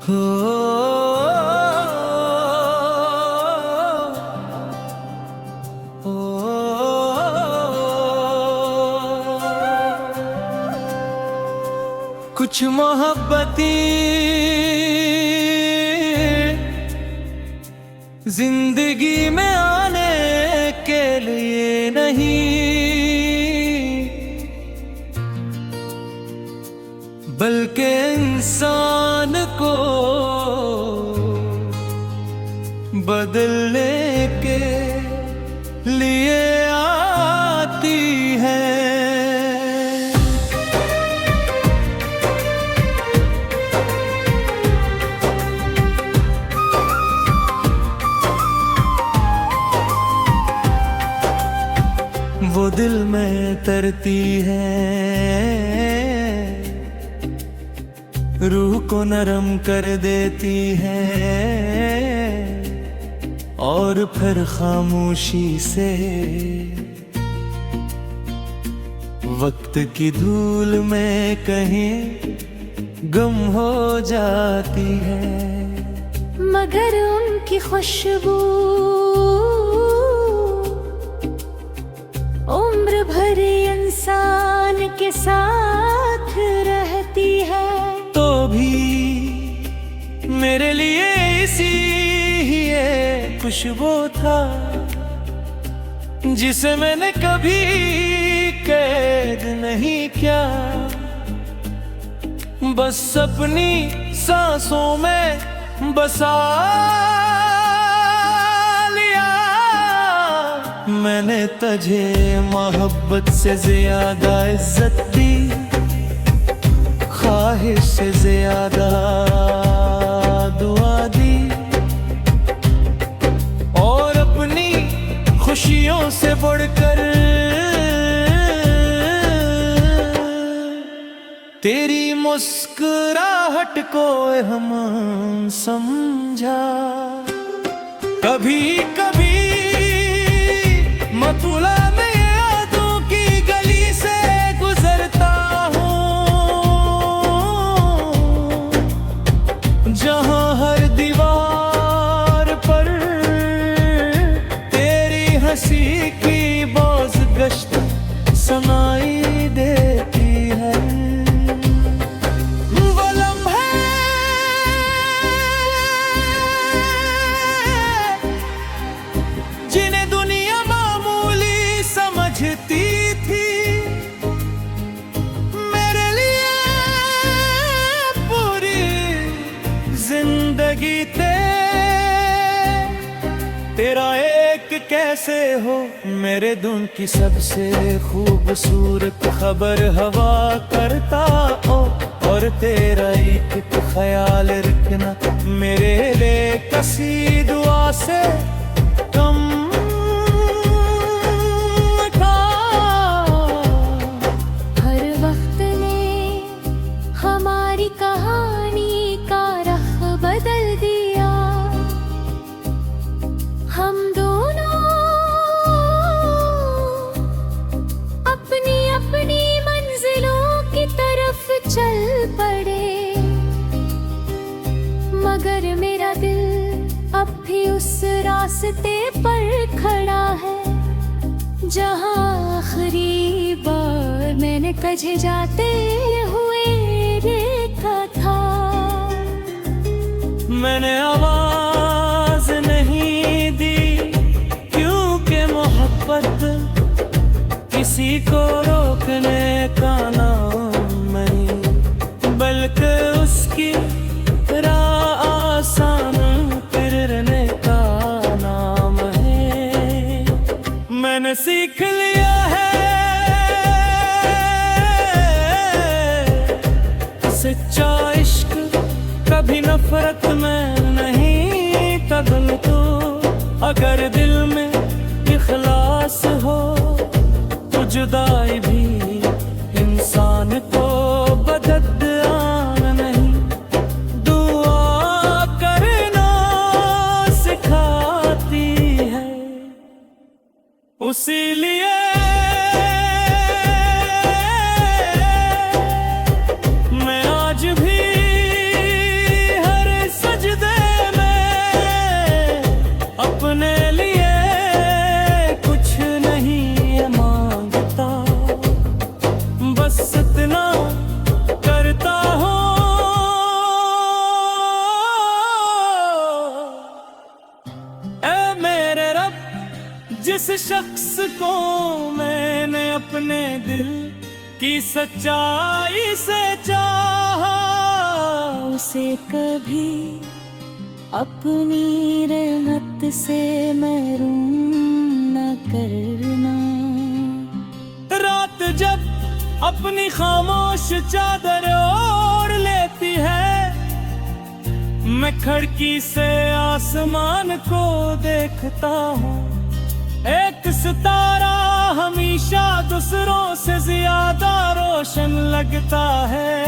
हो कुछ मोहब्बती जिंदगी में आने के लिए नहीं, बल्कि इंसान को बदलने के लिए आती है। वो दिल में तरती है, रूह को नरम कर देती है, और फिर खामोशी से वक्त की धूल में कहीं गुम हो जाती है। मगर उनकी खुशबू उम्र भर इंसान के साथ रहती है। तो भी मेरे लिए इसी ही एक खुशबू था, जिसे मैंने कभी कैद नहीं किया, बस अपनी सांसों में बसा लिया। मैंने तुझे मोहब्बत से ज्यादा इज्जत दी, ख्वाहिश से ज्यादा दुआ दी, और अपनी खुशियों से बढ़कर तेरी मुस्कुराहट को हम समझा। कभी कभी मथुरा में यादों की गली से गुजरता हूँ, जहाँ हर दीवार पर तेरी हंसी की बाज़गश्त सुनाई देती है। वो लम्हे जिन्हें दुनिया मामूली समझती थी, मेरे लिए पूरी जिंदगी तेरा एक कैसे हो मेरे धुन की सबसे खूबसूरत खबर हवा करता हो, और तेरा एक ख्याल रखना मेरे लिए कसी दुआ से कम था। हर वक्त ने हमारी कहानी का रख बदल दिया। हम दोनों अपनी अपनी मंजिलों की तरफ चल पड़े, मगर मेरा दिल अब भी उस रास्ते पर खड़ा है, जहाँ आखिरी बार मैंने तुझे जाते हुए देखा था। मैंने आवाज नहीं दी, क्योंकि मोहब्बत किसी को रोकने का नाम नहीं, बल्कि उसकी राह आसान करने का नाम है। मैंने सीख लिया है सच्चा इश्क कभी नफरत में नहीं तब्दील। तो अगर दिल में इखलास हो तो जुदाई भी इंसान को बददआन नहीं, दुआ करना सिखाती है। उसी लिए मैं आज भी हर शख्स को मैंने अपने दिल की सच्चाई से चाहा, उसे कभी अपनी रहमत से महरूम न करना। रात जब अपनी खामोश चादर ओढ़ लेती है, मैं खिड़की से आसमान को देखता हूँ। एक सितारा हमेशा दूसरों से ज्यादा रोशन लगता है।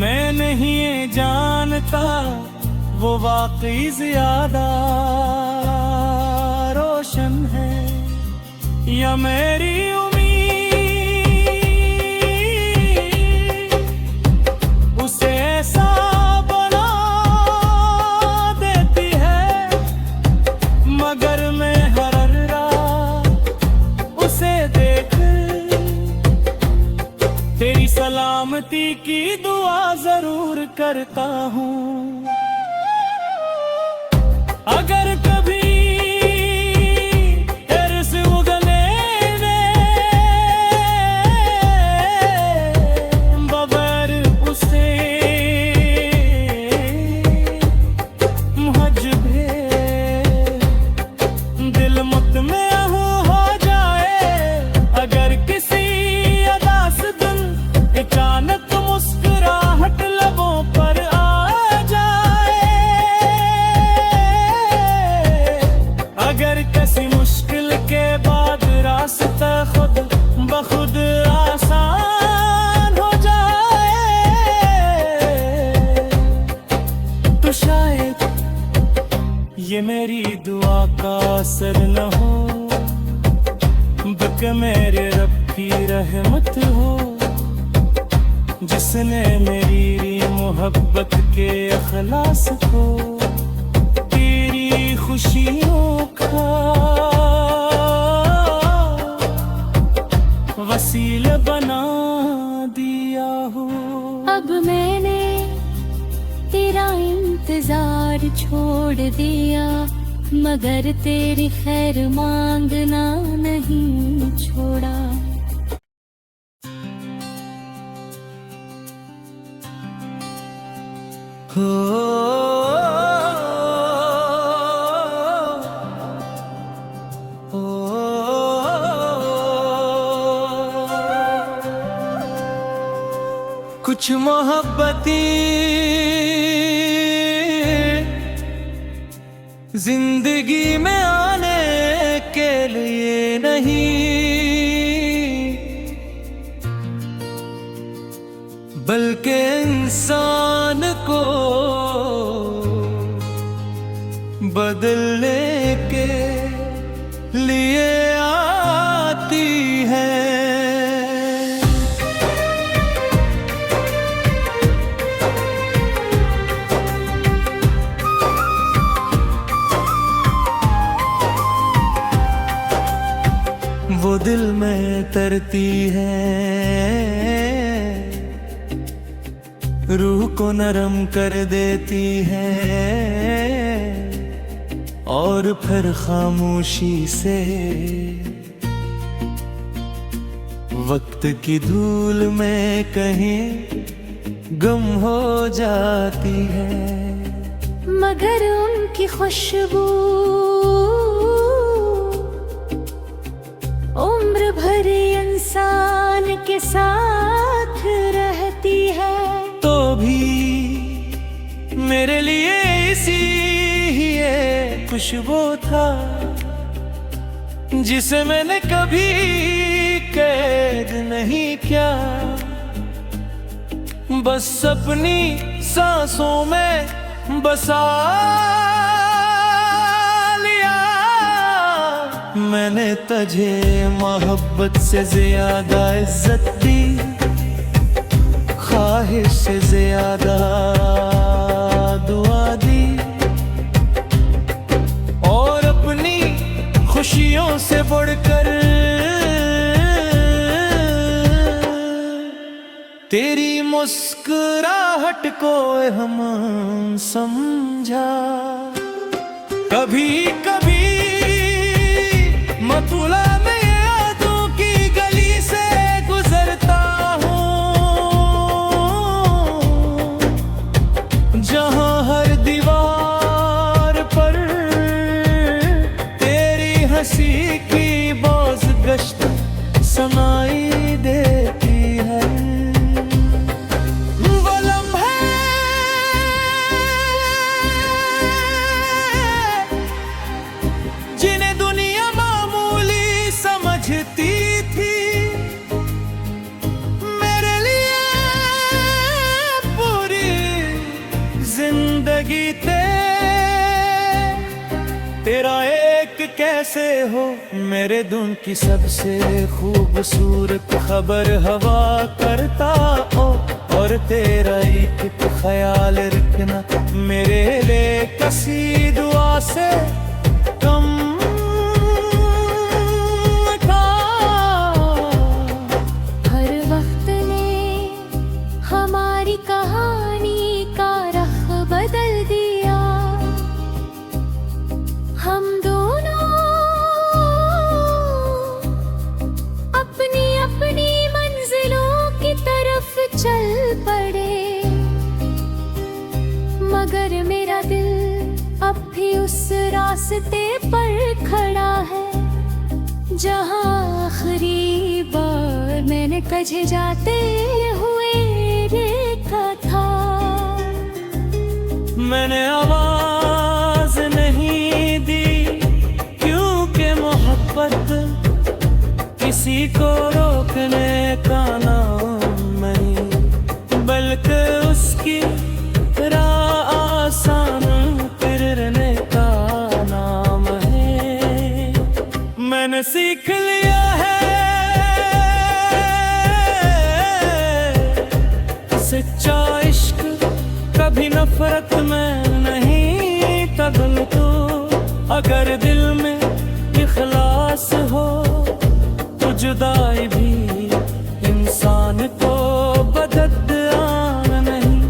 मैं नहीं ये जानता वो वाकई ज्यादा रोशन है या मेरी उम्मीद उसे ऐसा बना देती है। मगर मैं हर रात उसे देख तेरी सलामती की दुआ जरूर करता हूँ। अगर कभी तेरे से उगले बगैर उसे मुहज्जबे दिल मुतमईन हो जाए। अगर किसी अदा से दिल अचानक मुस्कुराहट लबों पर आ जाए, अगर किसी मुश्किल के बाद रास्ता खुद बखुद आसान हो जाए, तो शायद ये मेरी दुआ का असर न हो, बल्कि मेरे रब की रहमत हो, जिसने मेरी मोहब्बत के अखलास को तेरी खुशियों का वसीला बना दिया हो। अब मैंने तेरा इंतजार छोड़ दिया, मगर तेरी खैर मांगना नहीं छोड़ा। हो कुछ मोहब्बती जिंदगी में आने के लिए नहीं, बल्कि इंसान को बदलने के लिए आती है। वो दिल में तरती है, रूह को नरम कर देती है, और फिर खामोशी से वक्त की धूल में कहीं गुम हो जाती है। मगर उनकी खुशबू उम्र भर इंसान के साथ रहती है। तो भी मेरे लिए इसी ही ये खुशबू था, जिसे मैंने कभी कैद नहीं किया, बस अपनी सांसों में बसा लिया। मैंने तुझे मोहब्बत से ज्यादा इज्जत दी, ख्वाहिश से ज्यादा दुआ दी, और अपनी खुशियों से बढ़कर तेरी मुस्कुराहट को हम समझा। कभी कभी कैसे हो मेरे धुन की सबसे खूबसूरत खबर हवा करता हो, और तेरा एक ख्याल रखना मेरे लिए कसी दुआ से कम था। हर वक्त ने हमारी कहानी का रख बदल दिया। हम दोनों अपनी अपनी मंजिलों की तरफ चल पड़े, मगर मेरा दिल अब भी उस रास्ते पर खड़ा है जहाँ आखिरी बार मैंने तुझे जाते हुए देखा था। मैंने आवाज नहीं दी क्योंकि मोहब्बत किसी को रोकने का नाम नहीं, बल्कि उसकी राह आसान करने का नाम है। मैंने सीख लिया है सच्चा इश्क कभी नफरत में नहीं तब्दील। तो अगर दिल में इखलास हो तो जुदाई भी इंसान को बददआन नहीं,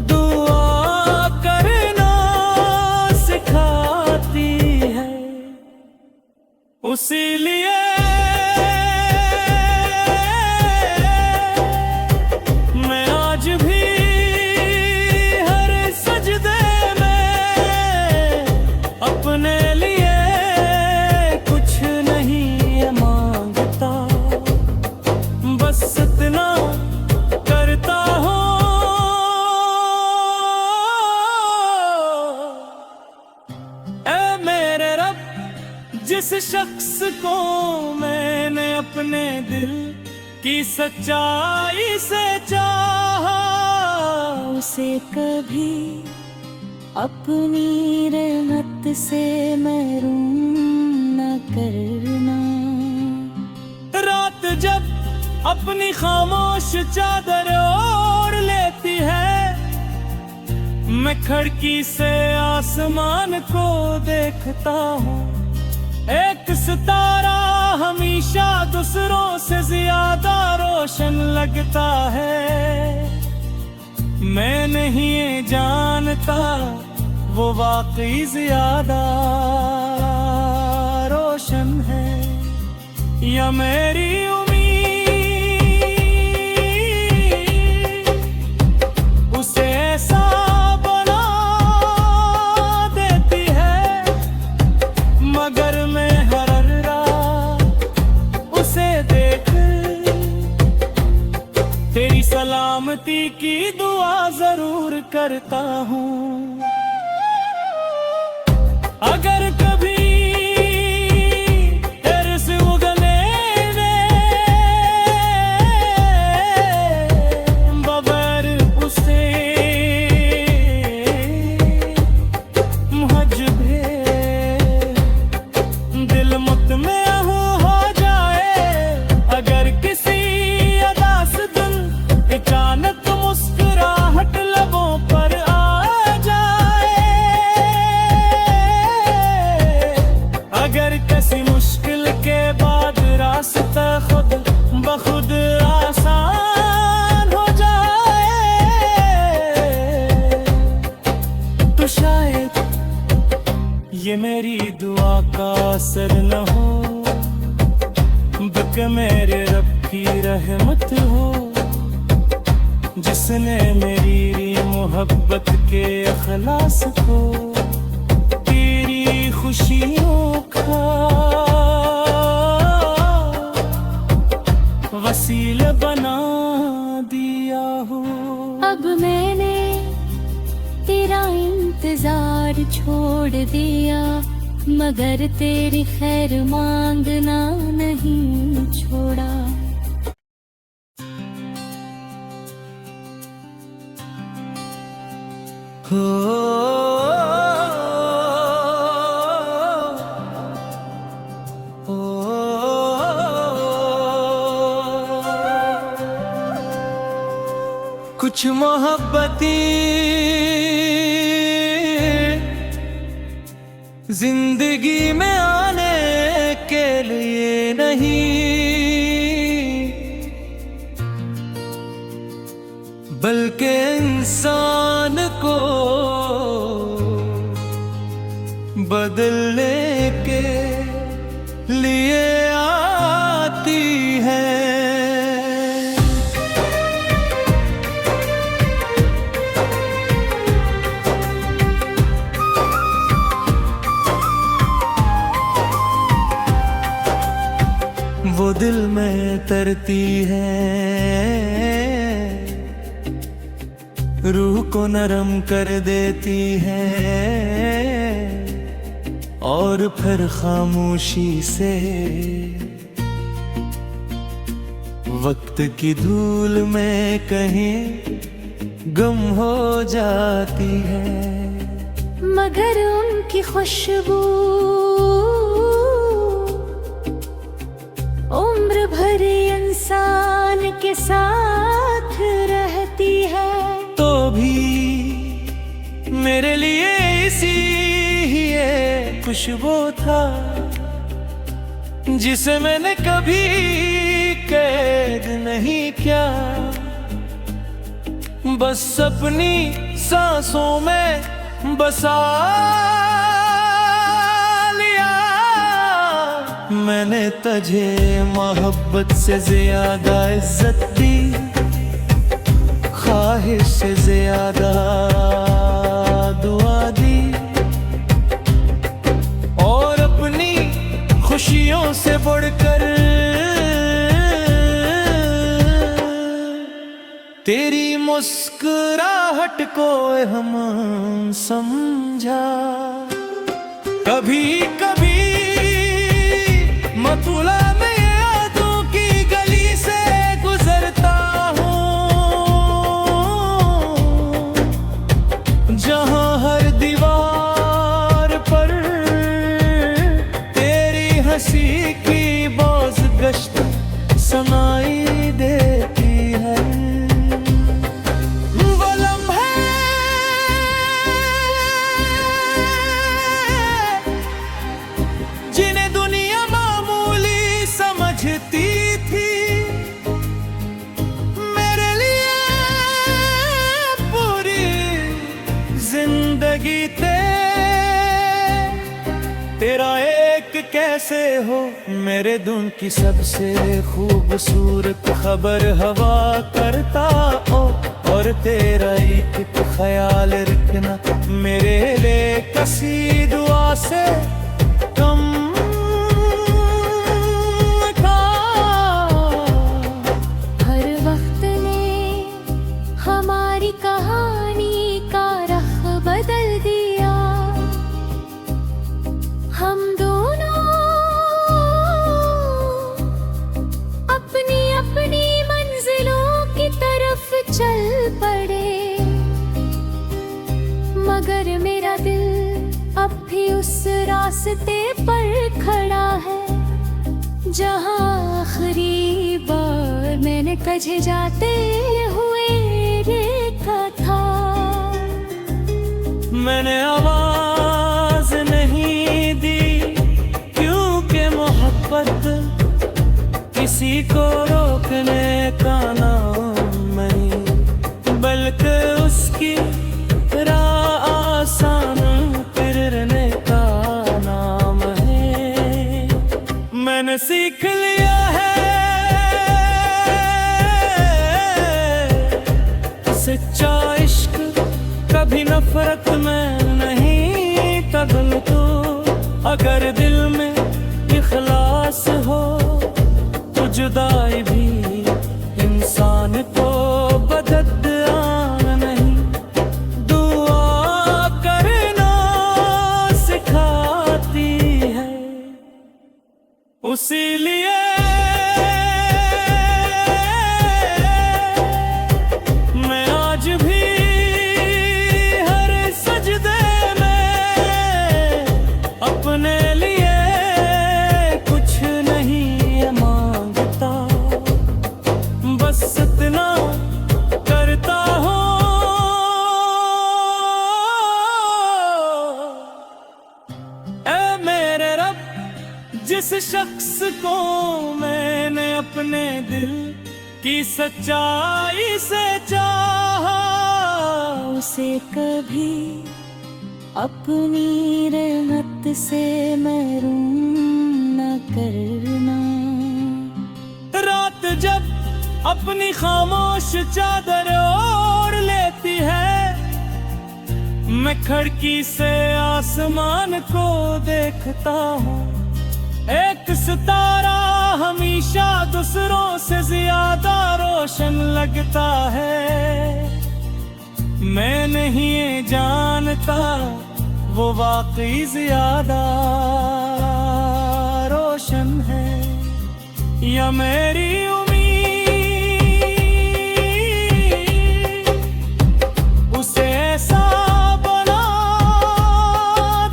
दुआ करना सिखाती है। इसीलिए मैं आज भी हर सजदे में अपने लिए कुछ नहीं मांगता, बस इतना करता हूँ ऐ मेरे रब, जिस शख्स को मैंने अपने दिल की सच्चाई से चाहा, उसे कभी अपनी रहमत से महरूम न करना। रात जब अपनी खामोश चादर ओढ़ लेती है, मैं खिड़की से आसमान को देखता हूँ। एक सितारा हमेशा दूसरों से ज्यादा रोशन लगता है। मैं नहीं ये जानता वो वाकई ज्यादा रोशन है या मेरी उसे ऐसा बना देती है, मगर मैं हर रात उसे देख तेरी सलामती की दुआ जरूर करता हूँ। अगर कभी तेरे से उगले खुद बखुद आसान हो जाए, तो शायद ये मेरी दुआ का असर न हो, बल्कि मेरे रब की रहमत हो, जिसने मेरी मोहब्बत के अखलास को तेरी खुशियों का वसीला बना दिया हो। अब मैंने तेरा इंतजार छोड़ दिया, मगर तेरी खैर मांगना नहीं छोड़ा। हो कुछ मोहब्बती जिंदगी में आने के लिए नहीं, बल्कि इंसान को बदलने के लिए आती है। वो दिल में तरती है, रूह को नरम कर देती है, और फिर खामोशी से वक्त की धूल में कहीं गुम हो जाती है। मगर उनकी खुशबू उम्र भर इंसान के साथ रहती है। तो भी मेरे लिए इसी ही ये खुशबू था, जिसे मैंने कभी कैद नहीं किया, बस अपनी सांसों में बसा लिया। मैंने तुझे मोहब्बत से ज्यादा इज्जत दी, ख्वाहिश से ज्यादा दुआ दी, और अपनी खुशियों से बढ़कर तेरी मुस्कुराहट को हम समझा। कभी कभी मथुरा में यादों की गली से गुजरता हूँ, जहाँ हर दीवार पर तेरी हंसी की बाज़ गश्त सुनाई देती है। वो लम्हे जिन्हें दुनिया मामूली समझती थी, मेरे लिए पूरी जिंदगी तेरा एक कैसे हो। मेरे दिन की सबसे खूबसूरत खबर हवा करता हो, और तेरा एक ख्याल रखना मेरे लिए कसी दुआ से कम था। हर वक्त ने हमारी कहानी का रख बदल दिया। हम दोनों अपनी अपनी मंजिलों की तरफ चल पड़े, मगर मेरा दिल अब भी उस रास्ते पर खड़ा है, जहाँ आखिरी बार मैंने तुझे जाते हुए देखा था। मैंने आवाज नहीं दी, क्योंकि मोहब्बत किसी को रोकने का नाम नहीं, बल्कि उसकी राह आसान करने का नाम है। मैंने सीख लिया है सच्चा इश्क कभी नफरत में नहीं तबलता। अगर दिल में इखलास हो तो जुदाई भी इंसान को बददआन नहीं, दुआ करना सिखाती है। उसी लिए मैं आज भी हर सजदे में अपने लिए शख्स को मैंने अपने दिल की सच्चाई से चाहा, उसे कभी अपनी रहमत से महरूम न करना। रात जब अपनी खामोश चादर ओढ़ लेती है, मैं खिड़की से आसमान को देखता हूँ। एक सितारा हमेशा दूसरों से ज्यादा रोशन लगता है। मैं नहीं ये जानता वो वाकई ज्यादा रोशन है या मेरी उम्मीद उसे ऐसा बना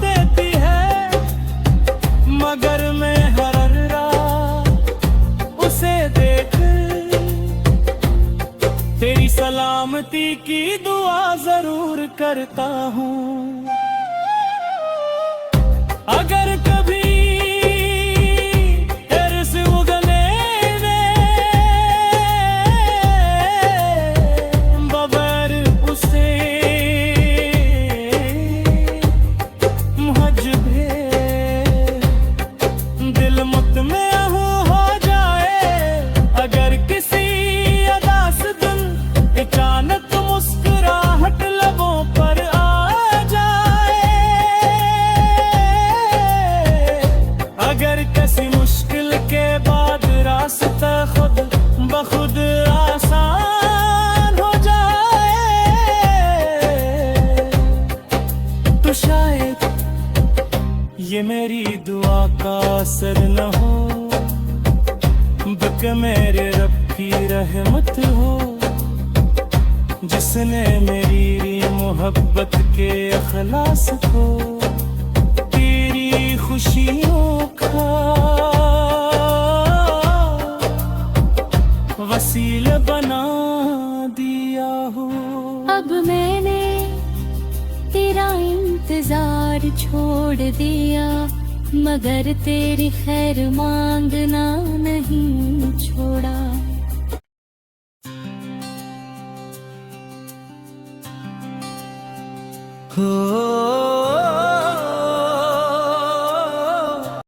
देती है। मगर मैं हर रात उसे देख तेरी सलामती की दुआ जरूर करता हूँ। अगर कभी तेरे से उगले बगैर उसे मुहज्जबे दिल मुतमईन हो जाए। अगर किसी अदा से दिल अचानक मुस्कुराहट लबों पर आ जाए, अगर किसी मुश्किल के बाद रास्ता खुद बखुद आसान हो जाए, तो शायद ये मेरी दुआ का असर न हो, बल्कि मेरे रब की रहमत हो, जिसने मेरी मोहब्बत के अखलास को तेरी खुशियों का वसीला बना दिया हो। अब मैंने तेरा इंतजार छोड़ दिया, मगर तेरी खैर मांगना नहीं छोड़ा। हो